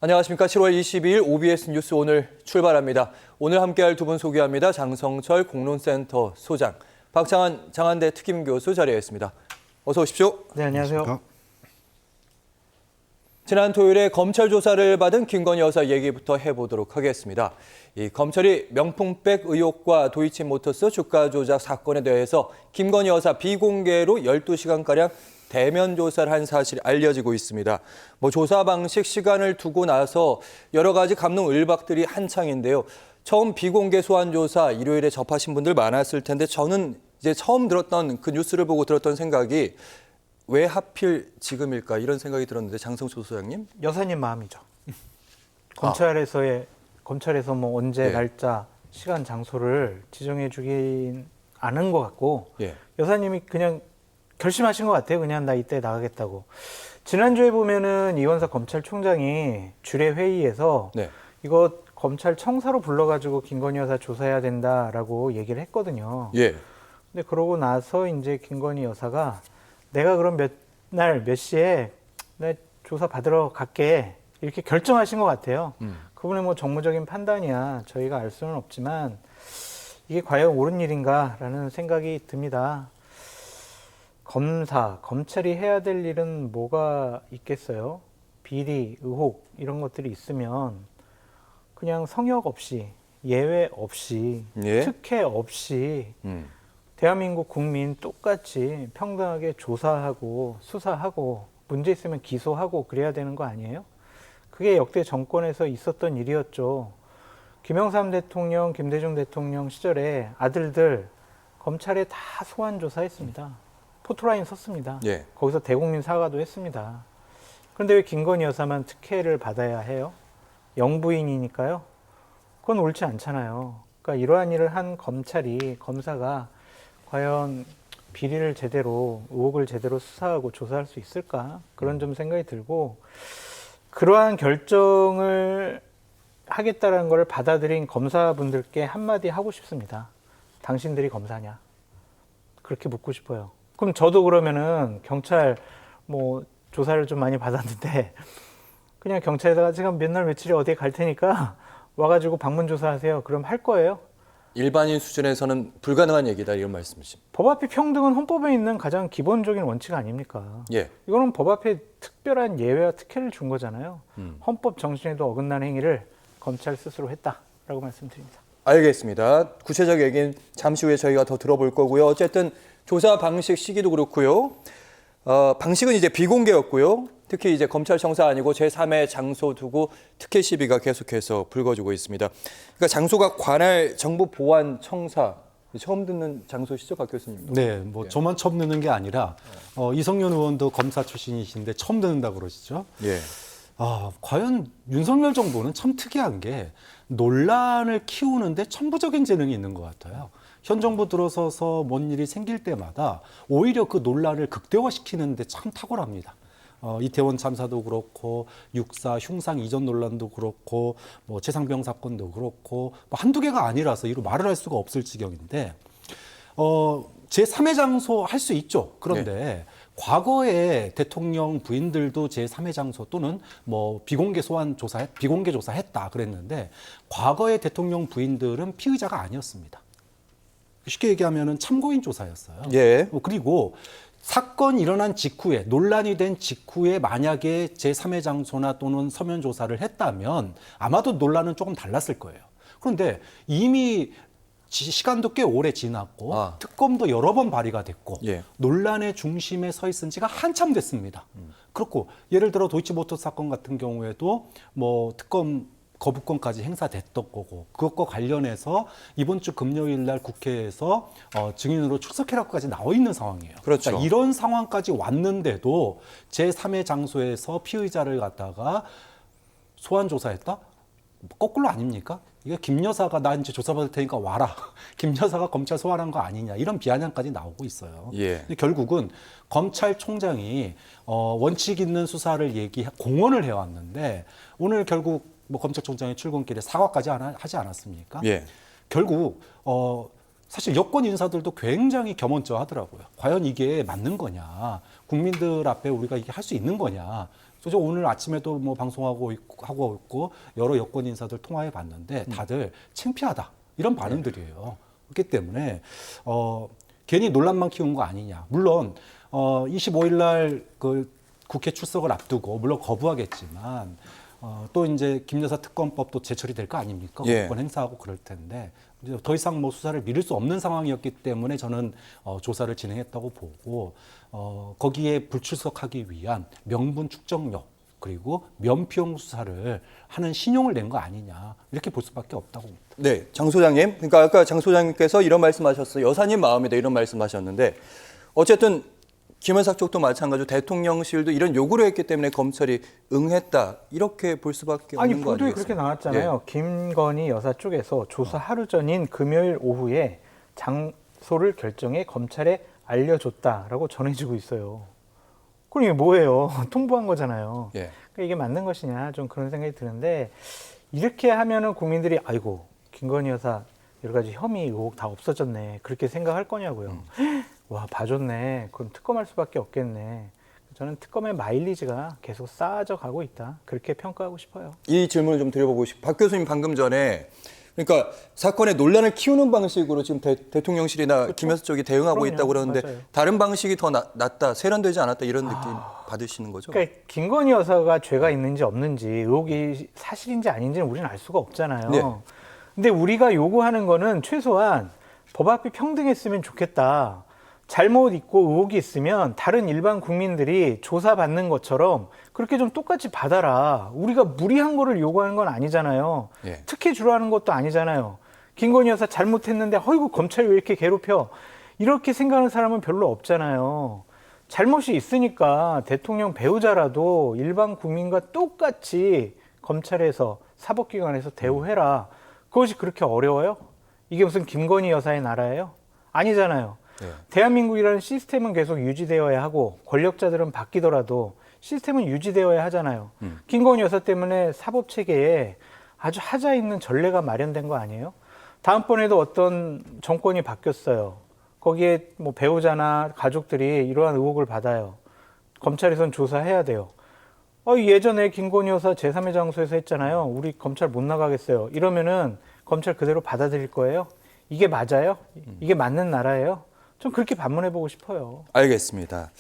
안녕하십니까. 7월 22일 OBS 뉴스 오늘 출발합니다. 오늘 함께할 두 분 소개합니다. 장성철 공론센터 소장, 박창한 장한대 특임교수 자리에 있습니다. 어서 오십시오. 네, 안녕하세요. 지난 토요일에 검찰 조사를 받은 김건희 여사 얘기부터 해보도록 하겠습니다. 이 검찰이 명품백 의혹과 도이치모터스 주가 조작 사건에 대해서 김건희 여사 비공개로 12시간가량 대면 조사를 한 사실이 알려지고 있습니다. 조사 방식 시간을 두고 나서 여러 가지 감론을박들이 한창인데요. 처음 비공개 소환 조사 일요일에 접하신 분들 많았을 텐데 저는 이제 처음 들었던 그 뉴스를 보고 들었던 생각이 왜 하필 지금일까 이런 생각이 들었는데 장성철 소장님? 여사님 마음이죠. 검찰에서 뭐 언제 예. 날짜, 시간, 장소를 지정해 주긴 않은 것 같고 예. 여사님이 그냥 결심하신 것 같아요. 그냥 나 이때 나가겠다고. 지난주에 보면은 이원사 검찰총장이 주례 회의에서 네. 이거 검찰 청사로 불러가지고 김건희 여사 조사해야 된다라고 얘기를 했거든요. 예. 근데 그러고 나서 이제 김건희 여사가 내가 그럼 몇 시에 내 조사 받으러 갈게 이렇게 결정하신 것 같아요. 그분의 뭐 정무적인 판단이야 저희가 알 수는 없지만 이게 과연 옳은 일인가라는 생각이 듭니다. 검찰이 해야 될 일은 뭐가 있겠어요? 비리, 의혹 이런 것들이 있으면 그냥 성역 없이 예외 없이 예? 특혜 없이 대한민국 국민 똑같이 평등하게 조사하고 수사하고 문제 있으면 기소하고 그래야 되는 거 아니에요? 그게 역대 정권에서 있었던 일이었죠. 김영삼 대통령, 김대중 대통령 시절에 아들들 검찰에 다 소환 조사했습니다. 포토라인 섰습니다. 예. 거기서 대국민 사과도 했습니다. 그런데 왜 김건희 여사만 특혜를 받아야 해요? 영부인이니까요. 그건 옳지 않잖아요. 그러니까 이러한 일을 한 검사가 과연 비리를 제대로, 의혹을 제대로 수사하고 조사할 수 있을까? 그런 좀 생각이 들고, 그러한 결정을 하겠다는 걸 받아들인 검사분들께 한마디 하고 싶습니다. 당신들이 검사냐? 그렇게 묻고 싶어요. 그럼 저도 그러면은 경찰 조사를 좀 많이 받았는데, 그냥 경찰에다가 지금 몇 날 며칠에 어디에 갈 테니까 와가지고 방문 조사하세요. 그럼 할 거예요? 일반인 수준에서는 불가능한 얘기다 이런 말씀이십니다. 법 앞에 평등은 헌법에 있는 가장 기본적인 원칙 아닙니까? 예. 이거는 법 앞에 특별한 예외와 특혜를 준 거잖아요. 헌법 정신에도 어긋나는 행위를 검찰 스스로 했다라고 말씀드립니다. 알겠습니다. 구체적 얘기는 잠시 후에 저희가 더 들어볼 거고요. 어쨌든 조사 방식 시기도 그렇고요. 방식은 이제 비공개였고요. 특히 이제 검찰 청사 아니고 제3의 장소 두고 특혜 시비가 계속해서 불거지고 있습니다. 그러니까 장소가 관할 정부 보안 청사. 처음 듣는 장소시죠, 박 교수님? 네, 저만 처음 듣는 게 아니라 이성윤 의원도 검사 출신이신데 처음 듣는다 그러시죠. 예. 과연 윤석열 정부는 참 특이한 게 논란을 키우는데 천부적인 재능이 있는 것 같아요. 현 정부 들어서서 뭔 일이 생길 때마다 오히려 그 논란을 극대화시키는데 참 탁월합니다. 이태원 참사도 그렇고 6.4 흉상 이전 논란도 그렇고 최상병 사건도 그렇고 한두 개가 아니라서 이로 말을 할 수가 없을 지경인데 제3의 장소 할 수 있죠. 그런데 네. 과거에 대통령 부인들도 제3의 장소 또는 비공개 조사했다 그랬는데 과거의 대통령 부인들은 피의자가 아니었습니다. 쉽게 얘기하면은 참고인 조사였어요. 예. 그리고 사건이 일어난 직후에 논란이 된 직후에 만약에 제3의 장소나 또는 서면 조사를 했다면 아마도 논란은 조금 달랐을 거예요. 그런데 이미 시간도 꽤 오래 지났고 특검도 여러 번 발의가 됐고 예. 논란의 중심에 서 있은 지가 한참 됐습니다. 그렇고 예를 들어 도이치모터스 사건 같은 경우에도 특검 거부권까지 행사됐던 거고 그것과 관련해서 이번 주 금요일 날 국회에서 증인으로 출석해라고까지 나와 있는 상황이에요. 그렇죠. 그러니까 이런 상황까지 왔는데도 제3의 장소에서 피의자를 갖다가 소환 조사했다? 거꾸로 아닙니까? 이게 김 여사가 나 이제 조사받을 테니까 와라. 김 여사가 검찰 소환한 거 아니냐 이런 비아냥까지 나오고 있어요. 예. 근데 결국은 검찰총장이 원칙 있는 수사를 공언을 해왔는데 오늘 결국 검찰총장이 출근길에 사과까지 하지 않았습니까? 예. 결국 사실 여권 인사들도 굉장히 겸언쩍하더라고요. 과연 이게 맞는 거냐? 국민들 앞에 우리가 이게 할 수 있는 거냐? 그래서 오늘 아침에도 뭐 방송하고 하고 있고 여러 여권 인사들 통화해 봤는데 다들 창피하다 이런 반응들이에요. 그렇기 때문에 괜히 논란만 키운 거 아니냐. 물론 25일 날 그 국회 출석을 앞두고 물론 거부하겠지만 또 이제 김 여사 특검법도 제철이 될 거 아닙니까? 예. 국권 행사하고 그럴 텐데 이제 더 이상 뭐 수사를 미룰 수 없는 상황이었기 때문에 저는 조사를 진행했다고 보고 거기에 불출석하기 위한 명분 축적력 그리고 면피용 수사를 하는 신용을 낸 거 아니냐 이렇게 볼 수밖에 없다고 봅니다. 네, 장 소장님. 그러니까 아까 장 소장님께서 이런 말씀하셨어요. 여사님 마음이다 이런 말씀하셨는데 어쨌든 김현석 쪽도 마찬가지로 대통령실도 이런 요구를 했기 때문에 검찰이 응했다 이렇게 볼 수밖에 아니 없는 거 보도에 아니겠습니까? 그렇게 나왔잖아요. 김건희 여사 쪽에서 조사 하루 전인 금요일 오후에 장소를 결정해 검찰에 알려줬다라고 전해지고 있어요. 그럼 이게 뭐예요? 통보한 거잖아요. 예. 그러니까 이게 맞는 것이냐 좀 그런 생각이 드는데 이렇게 하면은 국민들이 아이고 김건희 여사 여러 가지 혐의 의혹 다 없어졌네 그렇게 생각할 거냐고요. 와 봐줬네. 그럼 특검할 수밖에 없겠네. 저는 특검의 마일리지가 계속 쌓아져 가고 있다. 그렇게 평가하고 싶어요. 이 질문을 좀 드려보고 싶어요. 박 교수님 방금 전에 그러니까 사건의 논란을 키우는 방식으로 지금 대통령실이나 그렇죠? 김현수 쪽이 대응하고 그럼요. 있다고 그러는데 맞아요. 다른 방식이 더 낫다, 세련되지 않았다 이런 느낌 받으시는 거죠? 그러니까 김건희 여사가 죄가 있는지 없는지 의혹이 사실인지 아닌지는 우리는 알 수가 없잖아요. 네. 근데 우리가 요구하는 거는 최소한 법 앞이 평등했으면 좋겠다. 잘못 있고 의혹이 있으면 다른 일반 국민들이 조사받는 것처럼 그렇게 좀 똑같이 받아라. 우리가 무리한 거를 요구하는 건 아니잖아요. 예. 특혜 주라는 것도 아니잖아요. 김건희 여사 잘못했는데 어이구 검찰이 왜 이렇게 괴롭혀. 이렇게 생각하는 사람은 별로 없잖아요. 잘못이 있으니까 대통령 배우자라도 일반 국민과 똑같이 검찰에서 사법기관에서 대우해라. 그것이 그렇게 어려워요? 이게 무슨 김건희 여사의 나라예요? 아니잖아요. 네. 대한민국이라는 시스템은 계속 유지되어야 하고 권력자들은 바뀌더라도 시스템은 유지되어야 하잖아요. 김건희 여사 때문에 사법체계에 아주 하자 있는 전례가 마련된 거 아니에요? 다음번에도 어떤 정권이 바뀌었어요. 거기에 뭐 배우자나 가족들이 이러한 의혹을 받아요. 검찰에선 조사해야 돼요. 예전에 김건희 여사 제3의 장소에서 했잖아요. 우리 검찰 못 나가겠어요. 이러면은 검찰 그대로 받아들일 거예요? 이게 맞아요? 이게 맞는 나라예요? 좀 그렇게 반문해보고 싶어요. 알겠습니다.